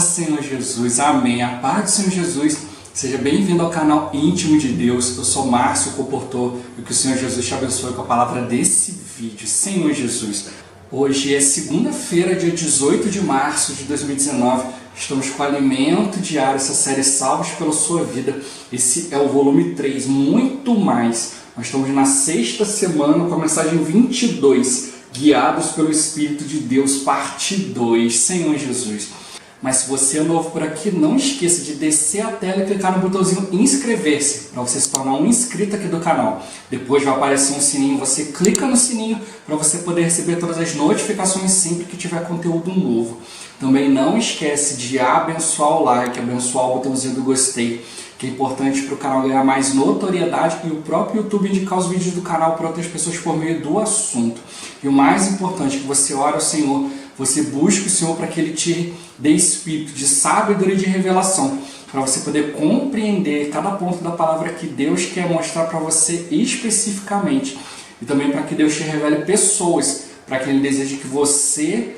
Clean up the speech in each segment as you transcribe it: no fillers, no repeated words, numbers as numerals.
Senhor Jesus, amém. A paz do Senhor Jesus, seja bem-vindo ao canal Íntimo de Deus. Eu sou Márcio, comportor, e que o Senhor Jesus te abençoe com a palavra desse vídeo. Senhor Jesus, hoje é segunda-feira, dia 18 de março de 2019. Estamos com o Alimento Diário, essa série Salvos pela Sua Vida. Esse é o volume 3, muito mais. Nós estamos na sexta semana com a mensagem 22, Guiados pelo Espírito de Deus, parte 2. Senhor Jesus. Mas se você é novo por aqui, não esqueça de descer a tela e clicar no botãozinho inscrever-se, para você se tornar um inscrito aqui do canal. Depois vai aparecer um sininho, você clica no sininho para você poder receber todas as notificações sempre que tiver conteúdo novo. Também não esquece de abençoar o like, abençoar o botãozinho do gostei, que é importante para o canal ganhar mais notoriedade e o próprio YouTube indicar os vídeos do canal para outras pessoas por meio do assunto. E o mais importante, que você ore ao Senhor, você busque o Senhor para que Ele te dê espírito de sabedoria e de revelação, para você poder compreender cada ponto da palavra que Deus quer mostrar para você especificamente. E também para que Deus te revele pessoas, para que Ele deseje que você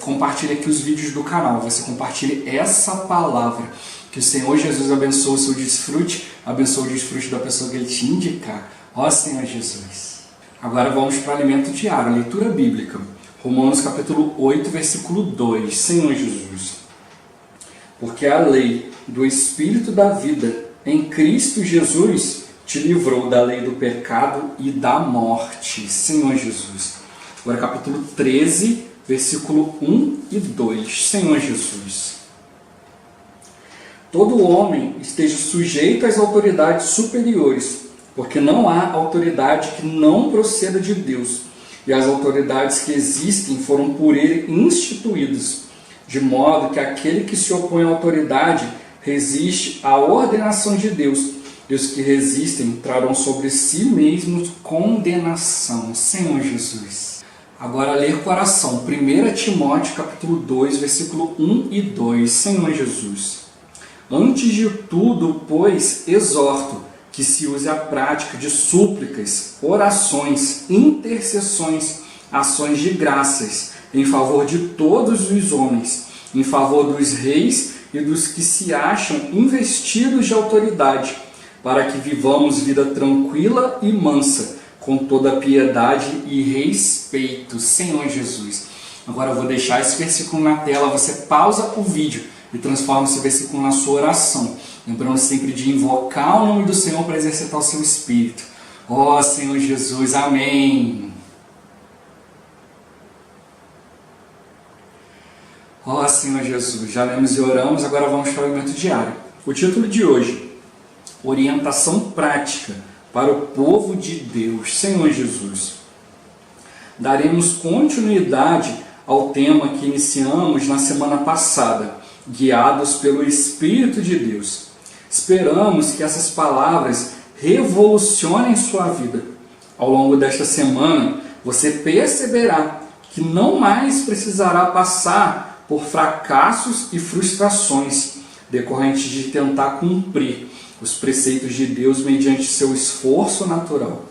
compartilhe aqui os vídeos do canal, você compartilhe essa palavra. Que o Senhor Jesus abençoe o seu desfrute, abençoe o desfrute da pessoa que Ele te indicar. Ó Senhor Jesus. Agora vamos para o alimento diário, leitura bíblica. Romanos capítulo 8, versículo 2. Senhor Jesus. Porque a lei do Espírito da vida em Cristo Jesus te livrou da lei do pecado e da morte. Senhor Jesus. Agora capítulo 13, versículo 1 e 2. Senhor Jesus. Todo homem esteja sujeito às autoridades superiores, porque não há autoridade que não proceda de Deus, e as autoridades que existem foram por Ele instituídas, de modo que aquele que se opõe à autoridade resiste à ordenação de Deus, e os que resistem trarão sobre si mesmos condenação. Senhor Jesus. Agora ler com oração, 1 Timóteo capítulo 2, versículo 1 e 2. Senhor Jesus. Antes de tudo, pois, exorto que se use a prática de súplicas, orações, intercessões, ações de graças, em favor de todos os homens, em favor dos reis e dos que se acham investidos de autoridade, para que vivamos vida tranquila e mansa, com toda piedade e respeito. Senhor Jesus. Agora eu vou deixar esse versículo na tela, você pausa o vídeo e transforma esse versículo na sua oração. Lembrando sempre de invocar o nome do Senhor para exercitar o seu espírito. Ó Senhor Jesus, amém. Ó Senhor Jesus, já lemos e oramos, agora vamos para o alimento diário. O título de hoje, orientação prática para o povo de Deus. Senhor Jesus. Daremos continuidade ao tema que iniciamos na semana passada, guiados pelo Espírito de Deus. Esperamos que essas palavras revolucionem sua vida. Ao longo desta semana, você perceberá que não mais precisará passar por fracassos e frustrações decorrentes de tentar cumprir os preceitos de Deus mediante seu esforço natural.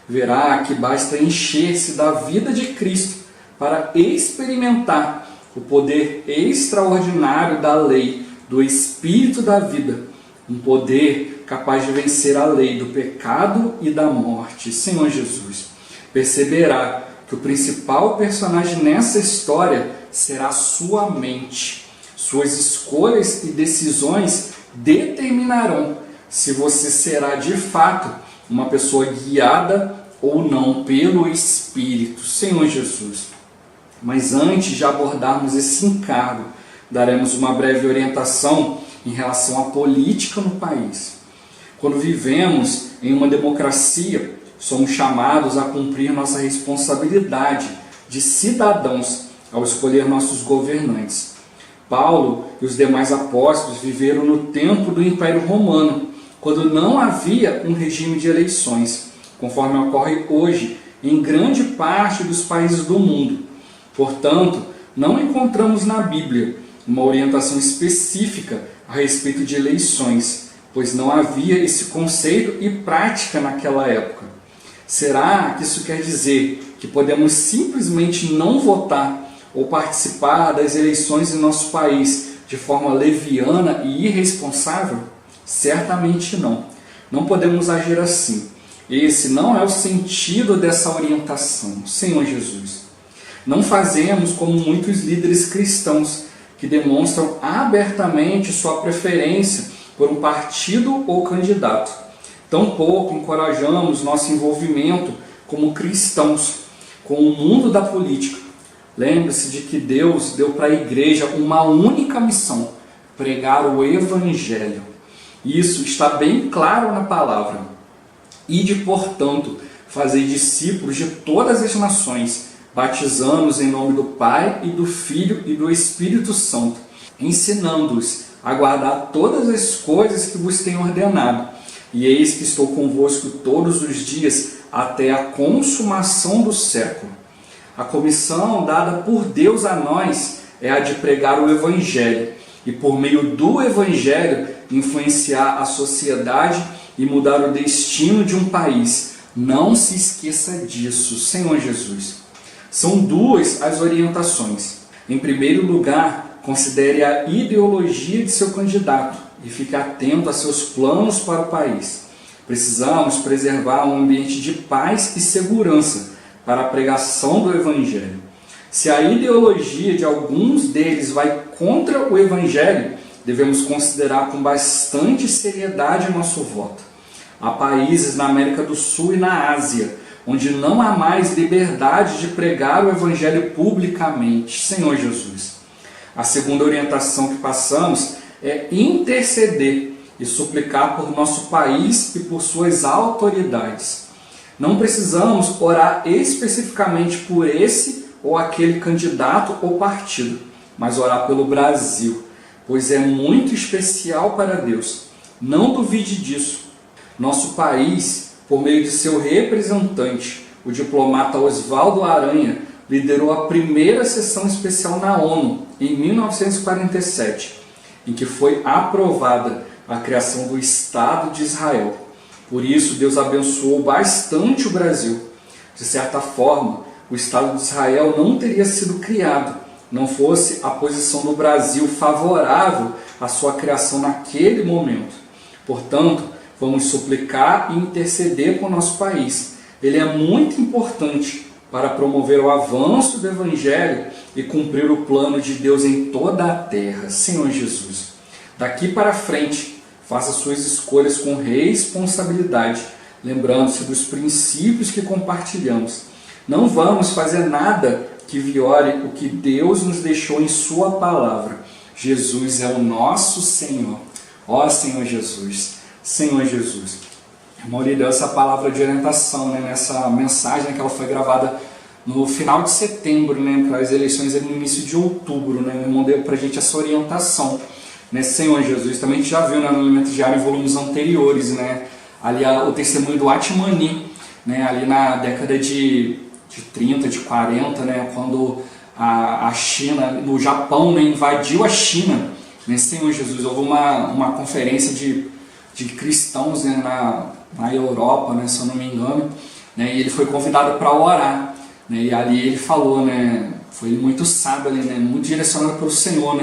Verá que basta encher-se da vida de Cristo para experimentar o poder extraordinário da lei do Espírito da vida, um poder capaz de vencer a lei do pecado e da morte. Senhor Jesus, perceberá que o principal personagem nessa história será sua mente. Suas escolhas e decisões determinarão se você será de fato uma pessoa guiada ou não pelo Espírito. Senhor Jesus. Mas antes de abordarmos esse encargo, daremos uma breve orientação em relação à política no país. Quando vivemos em uma democracia, somos chamados a cumprir nossa responsabilidade de cidadãos ao escolher nossos governantes. Paulo e os demais apóstolos viveram no tempo do Império Romano, quando não havia um regime de eleições, conforme ocorre hoje em grande parte dos países do mundo. Portanto, não encontramos na Bíblia uma orientação específica a respeito de eleições, pois não havia esse conceito e prática naquela época. Será que isso quer dizer que podemos simplesmente não votar ou participar das eleições em nosso país de forma leviana e irresponsável? Certamente não. Não podemos agir assim. Esse não é o sentido dessa orientação, Senhor Jesus. Não fazemos como muitos líderes cristãos que demonstram abertamente sua preferência por um partido ou candidato. Tampouco encorajamos nosso envolvimento como cristãos com o mundo da política. Lembre-se de que Deus deu para a igreja uma única missão: pregar o Evangelho. Isso está bem claro na palavra. Ide, portanto, fazer discípulos de todas as nações, batizando-os em nome do Pai e do Filho e do Espírito Santo, ensinando-os a guardar todas as coisas que vos tenho ordenado. E eis que estou convosco todos os dias até a consumação do século. A comissão dada por Deus a nós é a de pregar o Evangelho e, por meio do Evangelho, influenciar a sociedade e mudar o destino de um país. Não se esqueça disso, Senhor Jesus. São duas as orientações. Em primeiro lugar, considere a ideologia de seu candidato e fique atento a seus planos para o país. Precisamos preservar um ambiente de paz e segurança para a pregação do Evangelho. Se a ideologia de alguns deles vai contra o Evangelho, devemos considerar com bastante seriedade nosso voto. Há países na América do Sul e na Ásia onde não há mais liberdade de pregar o Evangelho publicamente, Senhor Jesus. A segunda orientação que passamos é interceder e suplicar por nosso país e por suas autoridades. Não precisamos orar especificamente por esse ou aquele candidato ou partido, mas orar pelo Brasil, pois é muito especial para Deus. Não duvide disso. Nosso país, por meio de seu representante, o diplomata Oswaldo Aranha, liderou a primeira sessão especial na ONU, em 1947, em que foi aprovada a criação do Estado de Israel. Por isso, Deus abençoou bastante o Brasil. De certa forma, o Estado de Israel não teria sido criado, não fosse a posição do Brasil favorável à sua criação naquele momento. Portanto, vamos suplicar e interceder por nosso país. Ele é muito importante para promover o avanço do Evangelho e cumprir o plano de Deus em toda a terra. Senhor Jesus, daqui para frente, faça suas escolhas com responsabilidade, lembrando-se dos princípios que compartilhamos. Não vamos fazer nada que viole o que Deus nos deixou em sua palavra. Jesus é o nosso Senhor. Ó Senhor Jesus, Senhor Jesus. O irmão lhe deu essa palavra de orientação, nessa mensagem que ela foi gravada no final de setembro, para as eleições no início de outubro. O irmão deu para a gente essa orientação. Senhor Jesus, também a gente já viu no Alimento Diário em volumes anteriores, ali o testemunho do Atmani, ali na década de 30, de 40, quando a China, no Japão, invadiu a China. Senhor Jesus, houve uma conferência de cristãos na Europa, se eu não me engano, e ele foi convidado para orar, e ali ele falou, foi muito sábio ali, muito direcionado pelo Senhor,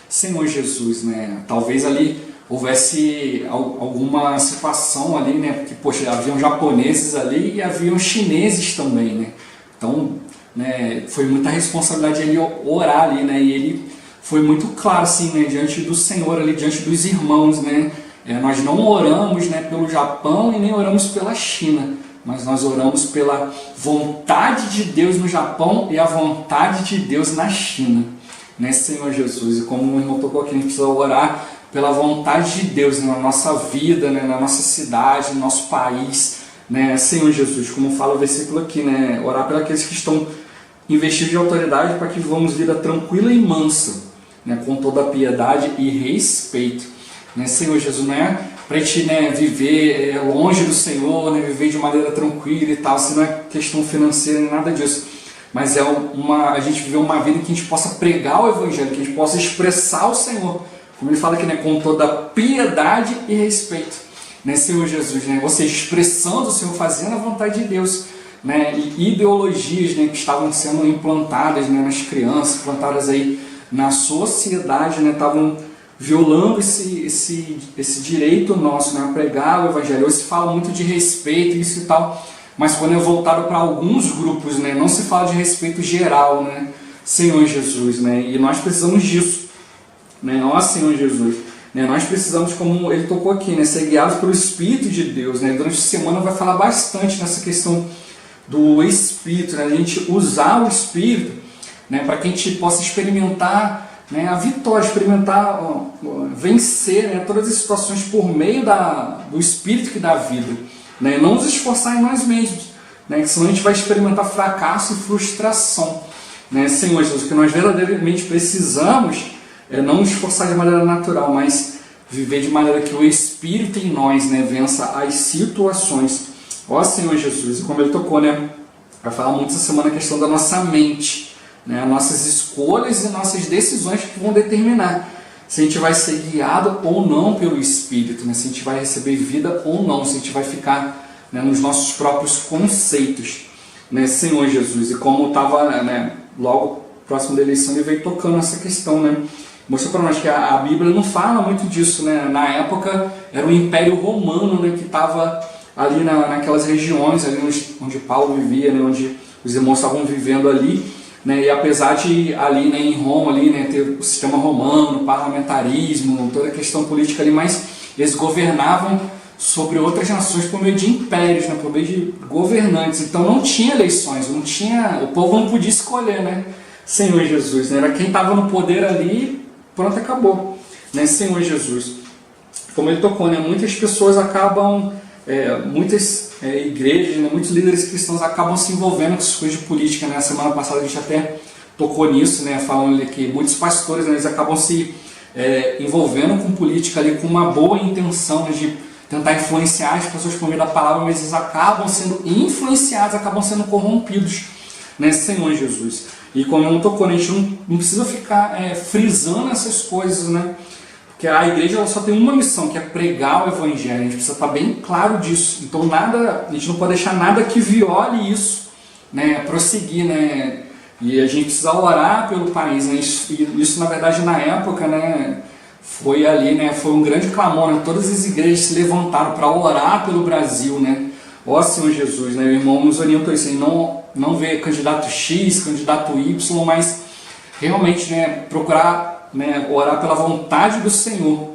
Senhor Jesus, talvez ali houvesse alguma situação ali, porque, poxa, haviam japoneses ali e haviam chineses também, então, foi muita responsabilidade ele orar ali, e ele foi muito claro, assim, diante do Senhor ali, diante dos irmãos, nós não oramos pelo Japão e nem oramos pela China, mas nós oramos pela vontade de Deus no Japão e a vontade de Deus na China, Senhor Jesus. E como o irmão tocou aqui, a gente precisa orar pela vontade de Deus na nossa vida, na nossa cidade, no nosso país, Senhor Jesus, como fala o versículo aqui, orar pelos aqueles que estão investidos de autoridade para que vivamos vida tranquila e mansa, com toda a piedade e respeito. Senhor Jesus, para a gente viver longe do Senhor, viver de maneira tranquila e tal, isso não é questão financeira nem nada disso, mas é a gente viver uma vida em que a gente possa pregar o Evangelho, que a gente possa expressar o Senhor, como ele fala aqui, com toda piedade e respeito, Senhor Jesus, você expressando o Senhor, fazendo a vontade de Deus, e ideologias que estavam sendo implantadas nas crianças, plantadas aí na sociedade, né, estavam violando esse direito nosso, né, a pregar o Evangelho. Hoje se fala muito de respeito, isso e tal, mas quando é voltado para alguns grupos, né, não se fala de respeito geral, né, Senhor Jesus, né, e nós precisamos disso, né, nós, Senhor Jesus, né, nós precisamos, como ele tocou aqui, né, ser guiados pelo Espírito de Deus, né. Durante a semana vai falar bastante nessa questão do Espírito, né, a gente usar o Espírito, né, para que a gente possa experimentar, né, a vitória, experimentar, vencer, né, todas as situações por meio do Espírito que dá vida, né, não nos esforçar em nós mesmos, né, senão a gente vai experimentar fracasso e frustração, né, Senhor Jesus, que nós verdadeiramente precisamos não nos esforçar de maneira natural, mas viver de maneira que o Espírito em nós, né, vença as situações. Ó Senhor Jesus, e como ele tocou, né, vai falar muito essa semana a questão da nossa mente, né, nossas escolhas e nossas decisões que vão determinar se a gente vai ser guiado ou não pelo Espírito, né, se a gente vai receber vida ou não, se a gente vai ficar, né, nos nossos próprios conceitos, né, Senhor Jesus. E como estava, né, logo próximo da eleição, ele veio tocando essa questão, né, mostrou para nós que a Bíblia não fala muito disso, né, na época era o Império Romano, né, que estava ali naquelas regiões ali onde Paulo vivia, né, onde os irmãos estavam vivendo ali, né, e apesar de ali, né, em Roma ali, né, ter o sistema romano, o parlamentarismo, toda a questão política ali, mas eles governavam sobre outras nações por meio de impérios, né, por meio de governantes. Então não tinha eleições, o povo não podia escolher, né, Senhor Jesus, né, era quem estava no poder ali, pronto, acabou, né, Senhor Jesus. Como ele tocou, né, muitas pessoas acabam, muitas igrejas, né, muitos líderes cristãos acabam se envolvendo com essas coisas de política, né? Semana passada a gente até tocou nisso, né, falando que muitos pastores, né, eles acabam se envolvendo com política ali com uma boa intenção, né, de tentar influenciar as pessoas por meio da palavra, mas eles acabam sendo influenciados, acabam sendo corrompidos, né, Senhor Jesus. E como eu não tocou, né, a gente não precisa ficar frisando essas coisas, né? Porque a igreja ela só tem uma missão, que é pregar o Evangelho. A gente precisa estar bem claro disso. Então a gente não pode deixar nada que viole isso, né, prosseguir, né? E a gente precisa orar pelo país, né? Isso na verdade na época, né, foi ali, né, foi um grande clamor, né? Todas as igrejas se levantaram para orar pelo Brasil, né? Ó Senhor Jesus, né? O irmão nos orientou isso, não ver candidato X, candidato Y, mas realmente, né, procurar, né, orar pela vontade do Senhor,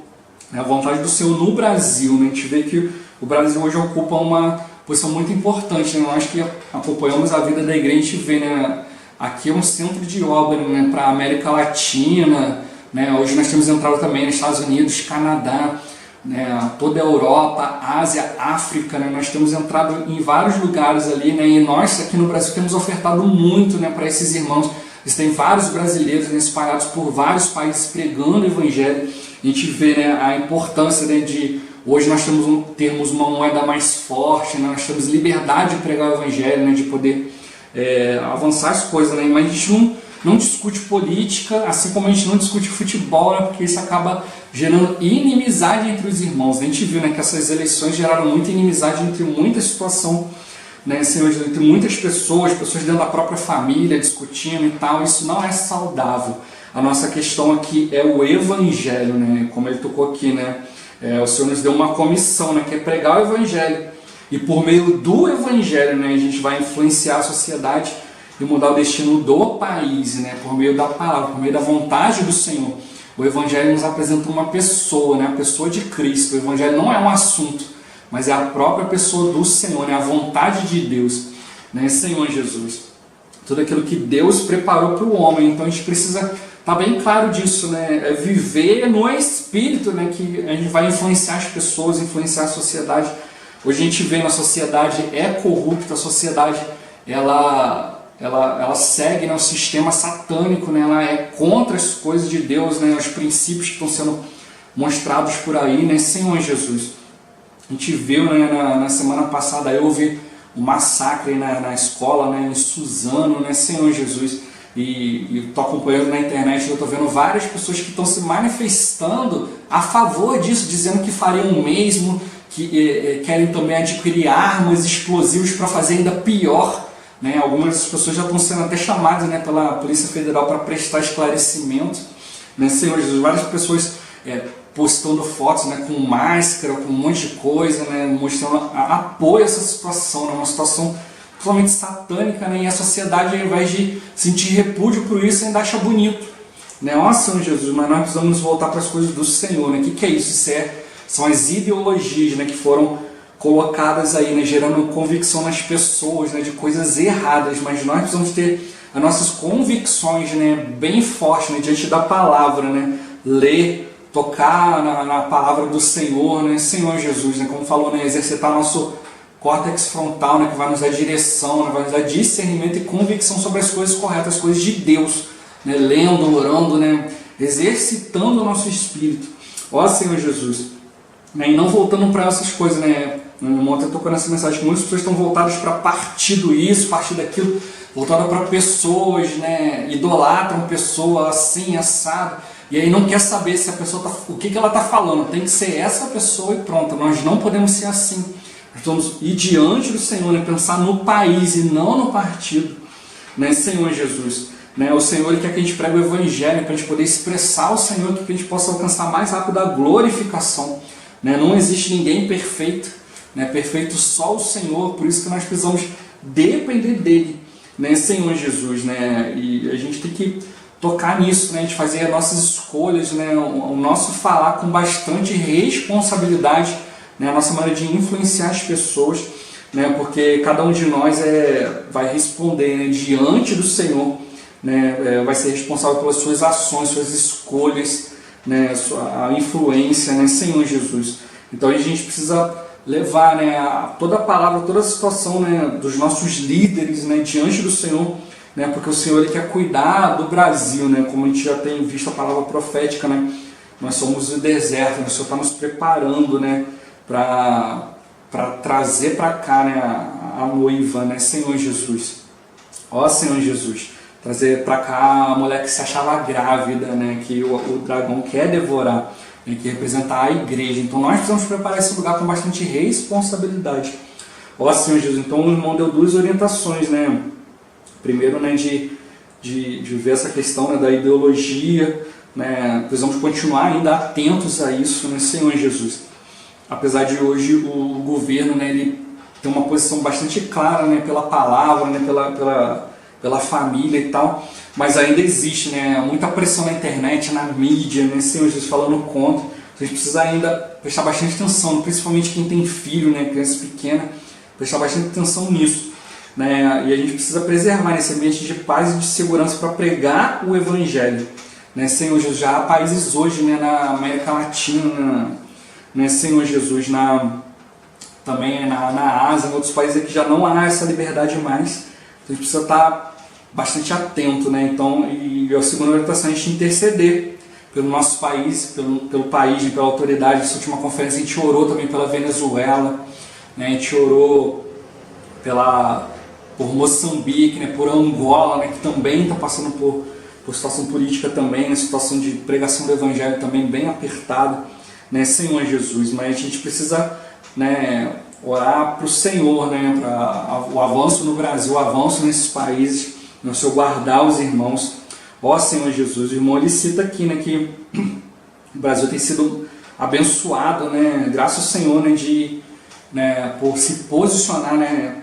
né, a vontade do Senhor no Brasil, né? A gente vê que o Brasil hoje ocupa uma posição muito importante, né? Nós que acompanhamos a vida da igreja, a gente vê, né, aqui é um centro de obra, né, para a América Latina, né? Hoje nós temos entrado também nos Estados Unidos, Canadá, né, toda a Europa, Ásia, África, né? Nós temos entrado em vários lugares ali, né? E nós aqui no Brasil temos ofertado muito, né, para esses irmãos. Existem vários brasileiros, né, espalhados por vários países pregando o Evangelho. A gente vê, né, a importância, né, de hoje nós termos uma moeda mais forte, né, nós temos liberdade de pregar o Evangelho, né, de poder avançar as coisas, né, mas a gente não discute política, assim como a gente não discute futebol, né, porque isso acaba gerando inimizade entre os irmãos. A gente viu, né, que essas eleições geraram muita inimizade entre muita situação, né, Senhor, entre muitas pessoas dentro da própria família discutindo e tal. Isso não é saudável. A nossa questão aqui é o Evangelho, né, como ele tocou aqui, né, o Senhor nos deu uma comissão, né, que é pregar o Evangelho, e por meio do Evangelho, né, a gente vai influenciar a sociedade e mudar o destino do país, né, por meio da palavra, por meio da vontade do Senhor. O Evangelho nos apresenta uma pessoa, né, a pessoa de Cristo. O Evangelho não é um assunto, mas é a própria pessoa do Senhor, né, a vontade de Deus, né, Senhor Jesus. Tudo aquilo que Deus preparou para o homem. Então a gente precisa estar bem claro disso, né, viver no Espírito, né, que a gente vai influenciar as pessoas, influenciar a sociedade. Hoje a gente vê na sociedade corrupta, a sociedade ela segue, né, o sistema satânico, né, ela é contra as coisas de Deus, né, os princípios que estão sendo mostrados por aí, né, Senhor Jesus. A gente viu, né, na semana passada, houve um massacre na escola, né, em Suzano, né, Senhor Jesus, e estou acompanhando na internet, eu estou vendo várias pessoas que estão se manifestando a favor disso, dizendo que fariam o mesmo, que querem também adquirir armas explosivas para fazer ainda pior, né? Algumas pessoas já estão sendo até chamadas, né, pela Polícia Federal para prestar esclarecimento, né? Senhor Jesus, várias pessoas postando fotos, né, com máscara, com um monte de coisa, né, mostrando apoio a essa situação, né, uma situação totalmente satânica, né, e a sociedade, ao invés de sentir repúdio por isso, ainda acha bonito, né? Ó Senhor Jesus, mas nós precisamos voltar para as coisas do Senhor, né? O que é isso? São as ideologias, né, que foram colocadas aí, né, gerando convicção nas pessoas, né, de coisas erradas, mas nós precisamos ter as nossas convicções, né, bem fortes, né, diante da palavra, né, ler, tocar na palavra do Senhor, né, Senhor Jesus, né, como falou, né, exercitar nosso córtex frontal, né, que vai nos dar direção, né, vai nos dar discernimento e convicção sobre as coisas corretas, as coisas de Deus, né, lendo, orando, né, exercitando o nosso espírito. Ó Senhor Jesus, né, e não voltando para essas coisas, né, ontem eu tocou nessa mensagem que muitas pessoas estão voltadas para partido isso, partido daquilo, voltadas para pessoas, né, idolatram pessoa assim, assado, e aí não quer saber se a pessoa o que ela está falando, tem que ser essa pessoa e pronto. Nós não podemos ser assim, nós vamos ir diante do Senhor, né, pensar no país e não no partido, né, Senhor Jesus, né, o Senhor Ele quer que a gente pregue o Evangelho para a gente poder expressar o Senhor, que a gente possa alcançar mais rápido a glorificação, né, não existe ninguém perfeito, né, perfeito só o Senhor, por isso que nós precisamos depender dEle, né, Senhor Jesus, né, e a gente tem que tocar nisso, né, a gente fazer as nossas escolhas, né, o nosso falar com bastante responsabilidade, né, a nossa maneira de influenciar as pessoas, né, porque cada um de nós vai responder, né, diante do Senhor, né, vai ser responsável pelas suas ações, suas escolhas, né, a influência, né, Senhor Jesus. Então a gente precisa levar, né, toda a palavra, toda a situação, né, dos nossos líderes, né, diante do Senhor, né, porque o Senhor Ele quer cuidar do Brasil, né, como a gente já tem visto a palavra profética, né, nós somos o deserto, né, o Senhor está nos preparando, né, para trazer para cá, né, a noiva, né, Senhor Jesus. Ó Senhor Jesus, trazer para cá a mulher que se achava grávida, né, que o dragão quer devorar, né, que representa a igreja. Então nós precisamos preparar esse lugar com bastante responsabilidade. Ó Senhor Jesus, então o irmão deu duas orientações, né? Primeiro, né, de ver essa questão, né, da ideologia, né, precisamos continuar ainda atentos a isso, né, Senhor Jesus. Apesar de hoje o governo, né, ele tem uma posição bastante clara, né, pela palavra, né, pela família e tal, mas ainda existe, né, muita pressão na internet, na mídia, né, Senhor Jesus, falando contra. A gente precisa ainda prestar bastante atenção, principalmente quem tem filho, né, criança pequena, prestar bastante atenção nisso, né, e a gente precisa preservar esse ambiente de paz e de segurança para pregar o Evangelho, né, Senhor Jesus. Já há países hoje, né, na América Latina, né, Senhor Jesus, também na Ásia, em outros países que já não há essa liberdade mais. Então a gente precisa estar bastante atento, né? Então, e a segunda orientação é a gente interceder pelo nosso país, pelo país, né, pela autoridade. Nessa última conferência a gente orou também pela Venezuela, né? A gente orou por Moçambique, né? Por Angola, né? Que também está passando por situação política também, né? Situação de pregação do Evangelho também bem apertada, né? Senhor Jesus, mas a gente precisa, né, orar para o Senhor, né, para o avanço no Brasil, o avanço nesses países, né, o Senhor guardar os irmãos. Ó Senhor Jesus, o irmão ele cita aqui, né, que o Brasil tem sido abençoado, né, graças ao Senhor, né, por se posicionar, né,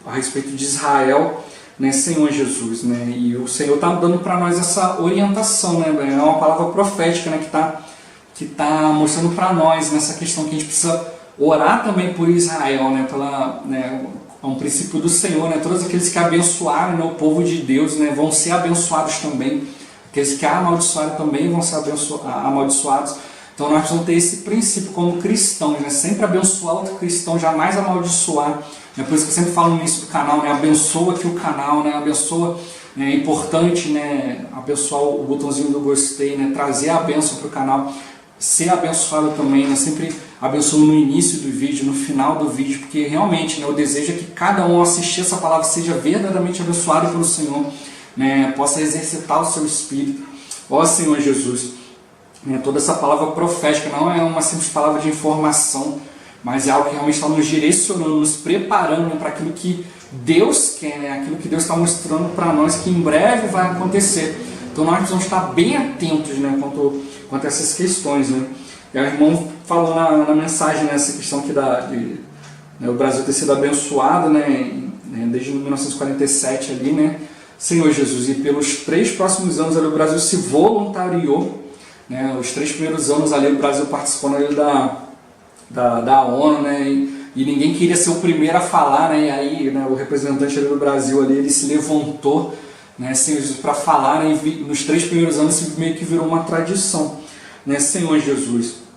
a respeito de Israel, né, Senhor Jesus, né, e o Senhor está dando para nós essa orientação, né, é uma palavra profética, né, que tá mostrando para nós nessa questão que a gente precisa orar também por Israel, né, é um princípio do Senhor, né, todos aqueles que abençoaram, né, o povo de Deus, né, vão ser abençoados também, aqueles que amaldiçoaram também vão ser amaldiçoados. Então nós precisamos ter esse princípio como cristãos, né, sempre abençoar outro cristão, jamais amaldiçoar, né, por isso que eu sempre falo no início do canal, né, abençoa aqui o canal, né, abençoa, né, é importante, né, abençoar o botãozinho do gostei, né, trazer a bênção para o canal, ser abençoado também, né? Sempre abençoo no início do vídeo, no final do vídeo, porque realmente, né, o desejo é que cada um assistir essa palavra seja verdadeiramente abençoado pelo Senhor, né, possa exercitar o seu espírito. Ó Senhor Jesus, né, toda essa palavra profética não é uma simples palavra de informação, mas é algo que realmente está nos direcionando, nos preparando, né, para aquilo que Deus quer, né? Aquilo que Deus está mostrando para nós que em breve vai acontecer. Então nós precisamos estar bem atentos, né, quanto a essas questões, né? E o irmão falou na mensagem, né, essa questão aqui né, o Brasil ter sido abençoado, né, desde 1947 ali, né, Senhor Jesus, e pelos 3 próximos anos ali, o Brasil se voluntariou, né, os 3 primeiros anos ali o Brasil participando ali da ONU, né, e ninguém queria ser o primeiro a falar, né, e aí, né, o representante ali do Brasil ali, ele se levantou, né, Senhor Jesus, para falar, né, e nos 3 primeiros anos meio que virou uma tradição, né, Senhor Jesus.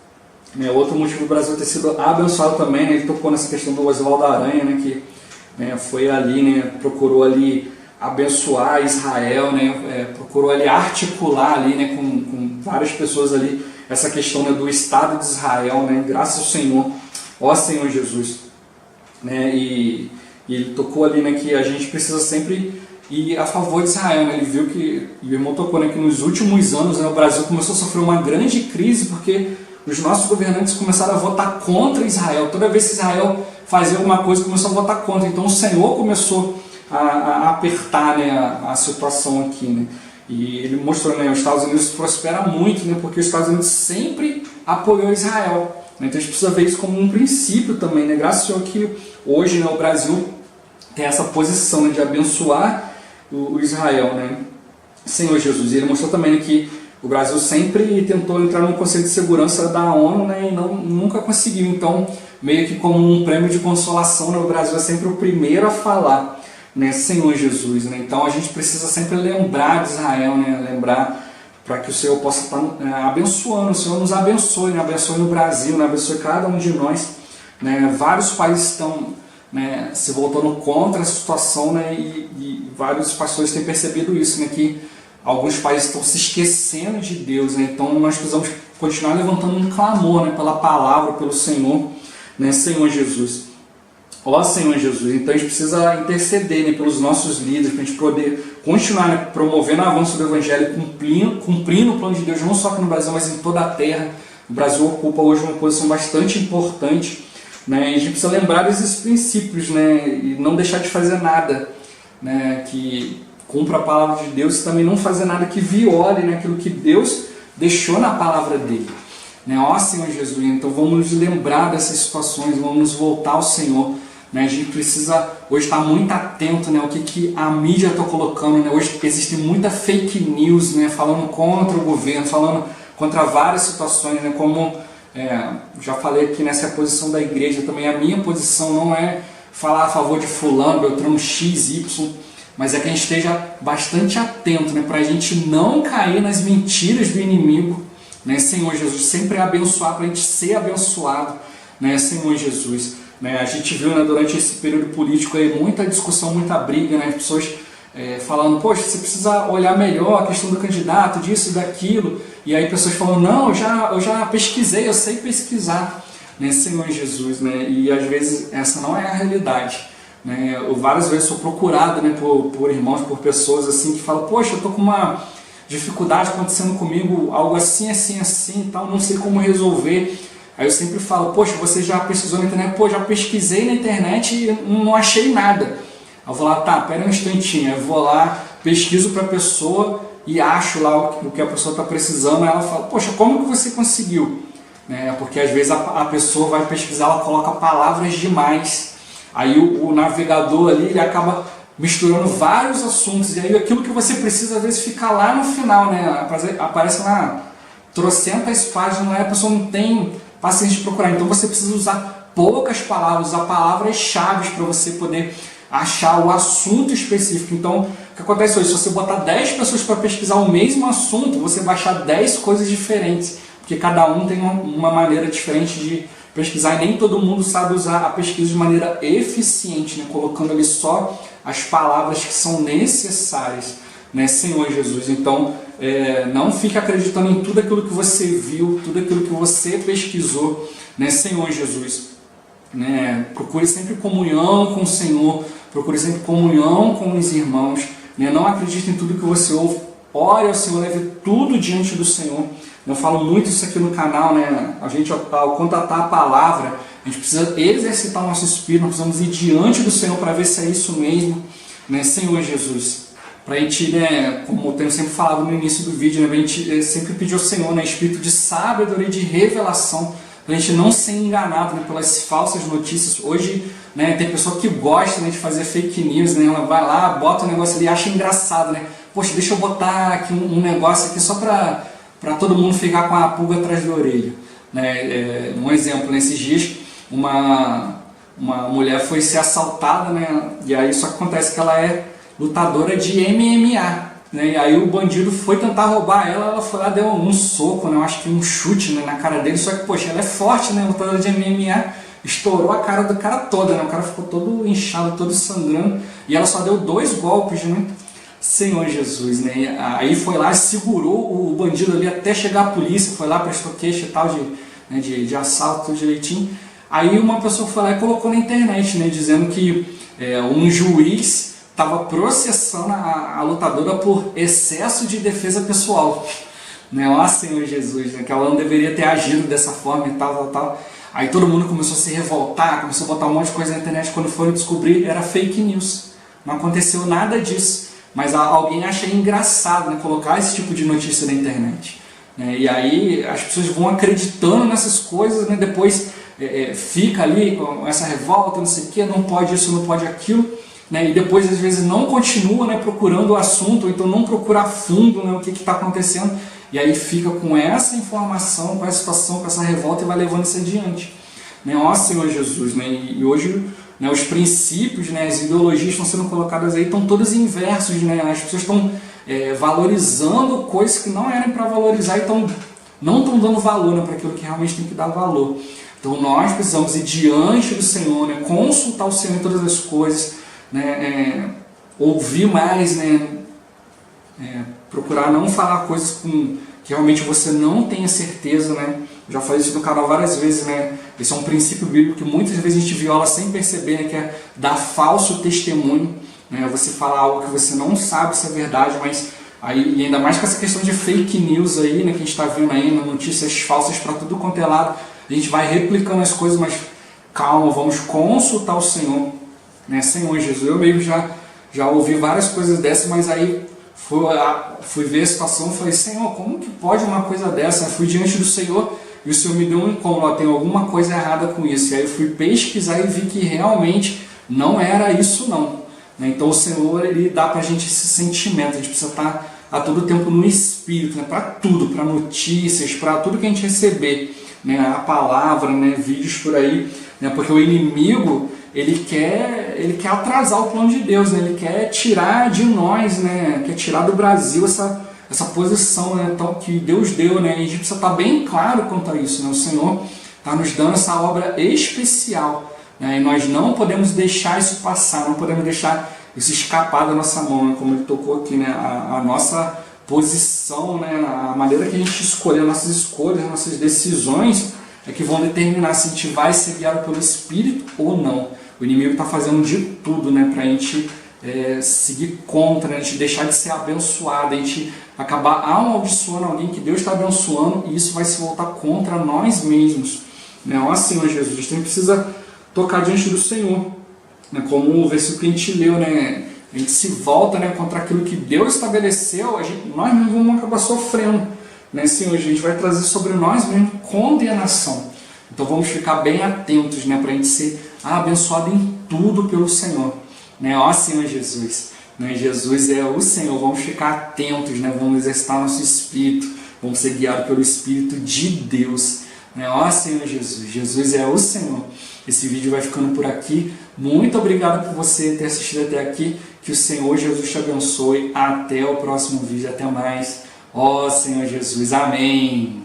Outro motivo do Brasil ter sido abençoado também, né, ele tocou nessa questão do Oswaldo Aranha, né, que foi ali, né, procurou ali abençoar Israel, né, procurou ali articular ali, né, com várias pessoas ali essa questão, né, do Estado de Israel, né, graças ao Senhor, ó Senhor Jesus, né, e ele tocou ali, né, que a gente precisa sempre ir a favor de Israel, né, ele viu que, e o irmão tocou, né, que nos últimos anos, né, o Brasil começou a sofrer uma grande crise porque os nossos governantes começaram a votar contra Israel. Toda vez que Israel fazia alguma coisa, começou a votar contra. Então o Senhor começou a apertar, né, a situação aqui, né? E ele mostrou, né, os Estados Unidos prosperam muito, né, porque os Estados Unidos sempre apoiou Israel, né? Então a gente precisa ver isso como um princípio também, né? Graças ao Senhor que hoje, né, o Brasil tem essa posição, né, de abençoar o Israel, né? Senhor Jesus. E ele mostrou também, né, que o Brasil sempre tentou entrar no Conselho de Segurança da ONU, né, e nunca conseguiu. Então, meio que como um prêmio de consolação, né, o Brasil é sempre o primeiro a falar, né, Senhor Jesus. Né? Então, a gente precisa sempre lembrar de Israel, né, lembrar para que o Senhor possa estar abençoando. O Senhor nos abençoe, né, abençoe no Brasil, né, abençoe cada um de nós. Né? Vários países estão, né, se voltando contra essa situação, né, e vários pastores têm percebido isso, né, que alguns países estão se esquecendo de Deus, né? Então nós precisamos continuar levantando um clamor, né, pela palavra, pelo Senhor, né, Senhor Jesus. Ó Senhor Jesus, então a gente precisa interceder, né, pelos nossos líderes, para a gente poder continuar, né, promovendo o avanço do Evangelho, cumprindo o plano de Deus, não só aqui no Brasil, mas em toda a terra. O Brasil ocupa hoje uma posição bastante importante, né, e a gente precisa lembrar desses princípios, né, e não deixar de fazer nada, né, que cumpra a palavra de Deus e também não fazer nada que viole, né, aquilo que Deus deixou na palavra dele. Né? Ó Senhor Jesus, então vamos nos lembrar dessas situações, vamos nos voltar ao Senhor. Né? A gente precisa hoje estar muito atento, né, ao que a mídia está colocando. Né? Hoje existe muita fake news, né, falando contra o governo, falando contra várias situações, né, como já falei aqui nessa posição da igreja também. A minha posição não é falar a favor de fulano, Beltrano, X, Y, mas é que a gente esteja bastante atento, né, para a gente não cair nas mentiras do inimigo, né, Senhor Jesus, sempre abençoar, para a gente ser abençoado, né, Senhor Jesus. Né, a gente viu, né, durante esse período político aí, muita discussão, muita briga, né, pessoas falando, poxa, você precisa olhar melhor a questão do candidato, disso, daquilo, e aí pessoas falando, não, eu já pesquisei, eu sei pesquisar, né, Senhor Jesus, né, e às vezes essa não é a realidade. Né, eu várias vezes sou procurado, né, por irmãos, por pessoas assim que falam, poxa, eu estou com uma dificuldade acontecendo comigo, algo assim, assim, assim, tal, não sei como resolver. Aí eu sempre falo, poxa, você já pesquisou na internet? Pô, já pesquisei na internet e não achei nada. Eu vou lá, tá, pera um instantinho, eu vou lá, pesquiso para a pessoa e acho lá o que a pessoa está precisando. Aí ela fala, poxa, como que você conseguiu? Né, porque às vezes a pessoa vai pesquisar, ela coloca palavras demais. Aí o navegador ali, ele acaba misturando vários assuntos, e aí aquilo que você precisa às vezes fica lá no final, né? Aparece lá trocentas páginas, a pessoa não tem paciência de procurar, então você precisa usar poucas palavras, usar palavras-chave para você poder achar o assunto específico. Então, o que acontece hoje? Se você botar 10 pessoas para pesquisar o mesmo assunto, você vai achar 10 coisas diferentes, porque cada um tem uma maneira diferente de pesquisar, e nem todo mundo sabe usar a pesquisa de maneira eficiente, né? Colocando ali só as palavras que são necessárias, né, Senhor Jesus. Então, não fique acreditando em tudo aquilo que você viu, tudo aquilo que você pesquisou, né, Senhor Jesus. Né? Procure sempre comunhão com o Senhor, procure sempre comunhão com os irmãos, né? Não acredite em tudo que você ouve, ore ao Senhor, leve tudo diante do Senhor. Eu falo muito isso aqui no canal, né? A gente, ao contatar a palavra, A gente precisa exercitar o nosso espírito, nós precisamos ir diante do Senhor para ver se é isso mesmo, né, Senhor Jesus. Para a gente, né, como eu tenho sempre falado no início do vídeo, né, a gente sempre pedir ao Senhor, né, espírito de sabedoria, de revelação, para a gente não ser enganado, né, pelas falsas notícias. Hoje, né, tem pessoa que gosta, né, de fazer fake news, né, ela vai lá, bota um negócio ali e acha engraçado, né? Poxa, deixa eu botar aqui um negócio aqui só para todo mundo ficar com a pulga atrás da orelha. Né? Um exemplo, nesses dias, uma mulher foi ser assaltada, né? E aí só que acontece que ela é lutadora de MMA. Né? E aí o bandido foi tentar roubar ela foi lá, deu um soco, né? Eu acho que um chute, né, na cara dele, só que, poxa, ela é forte, né? Lutadora de MMA, estourou a cara do cara toda, né? O cara ficou todo inchado, todo sangrando, e ela só deu 2 golpes, né? Senhor Jesus, né? Aí foi lá, segurou o bandido ali até chegar a polícia, foi lá, prestou queixa e tal de assalto, tudo direitinho. Aí uma pessoa foi lá e colocou na internet, né, dizendo que um juiz estava processando a lutadora por excesso de defesa pessoal. Né? Ó Senhor Jesus, né? Que ela não deveria ter agido dessa forma e tal. Aí todo mundo começou a se revoltar, começou a botar um monte de coisa na internet. Quando foram descobrir, era fake news. Não aconteceu nada disso. Mas alguém acha engraçado, né, colocar esse tipo de notícia na internet. Né? E aí as pessoas vão acreditando nessas coisas, né? Depois fica ali com essa revolta, não sei o que, não pode isso, não pode aquilo. Né? E depois às vezes não continua, né, procurando o assunto, ou então não procura a fundo, né, o que está acontecendo. E aí fica com essa informação, com essa situação, com essa revolta e vai levando isso adiante. Né? Ó Senhor Jesus, né? E hoje, né, os princípios, né, as ideologias estão sendo colocadas aí, estão todas inversos, né? As pessoas estão valorizando coisas que não eram para valorizar e não estão dando valor, né, para aquilo que realmente tem que dar valor. Então nós precisamos ir diante do Senhor, né, consultar o Senhor em todas as coisas, né, ouvir mais, né, procurar não falar coisas que realmente você não tenha certeza, né? Já falei isso no canal várias vezes, né? Esse é um princípio bíblico que muitas vezes a gente viola sem perceber, né? Que é dar falso testemunho, né? Você falar algo que você não sabe se é verdade, mas aí, e ainda mais com essa questão de fake news aí, né? Que a gente está vendo aí, notícias falsas para tudo quanto é lado, a gente vai replicando as coisas, mas calma, vamos consultar o Senhor, né? Senhor Jesus, eu mesmo já ouvi várias coisas dessas, mas aí fui ver a situação e falei, Senhor, como que pode uma coisa dessa? Eu fui diante do Senhor e o Senhor me deu um incômodo, tem alguma coisa errada com isso. E aí eu fui pesquisar e vi que realmente não era isso não. Então o Senhor, ele dá pra gente esse sentimento, a gente precisa estar a todo tempo no Espírito, né? Para tudo, para notícias, para tudo que a gente receber, né? A palavra, né? Vídeos por aí, né? Porque o inimigo, ele quer atrasar o plano de Deus, né? Ele quer tirar de nós, né? Quer tirar do Brasil essa posição, né? Então, que Deus deu, né? E a gente precisa estar bem claro quanto a isso, né? O Senhor está nos dando essa obra especial, né? E nós não podemos deixar isso passar, não podemos deixar isso escapar da nossa mão, né? Como ele tocou aqui, né? A nossa posição, né? A maneira que a gente escolhe, as nossas escolhas, as nossas decisões é que vão determinar se a gente vai ser guiado pelo Espírito ou não. O inimigo está fazendo de tudo, né, para a gente seguir contra, né, a gente deixar de ser abençoado, a gente acabar amaldiçoando alguém que Deus está abençoando e isso vai se voltar contra nós mesmos. Né? Ó Senhor Jesus, a gente precisa tocar diante do Senhor. Né? Como o versículo que a gente leu, né? A gente se volta, né, contra aquilo que Deus estabeleceu, nós mesmos vamos acabar sofrendo. Né, Senhor, a gente vai trazer sobre nós mesmo condenação. Então vamos ficar bem atentos, né, para a gente ser abençoado em tudo pelo Senhor. Né? Ó Senhor Jesus, né? Jesus é o Senhor, vamos ficar atentos, né? Vamos exercitar nosso espírito, vamos ser guiados pelo Espírito de Deus. Né? Ó Senhor Jesus, Jesus é o Senhor. Esse vídeo vai ficando por aqui. Muito obrigado por você ter assistido até aqui. Que o Senhor Jesus te abençoe. Até o próximo vídeo, até mais. Ó Senhor Jesus, amém.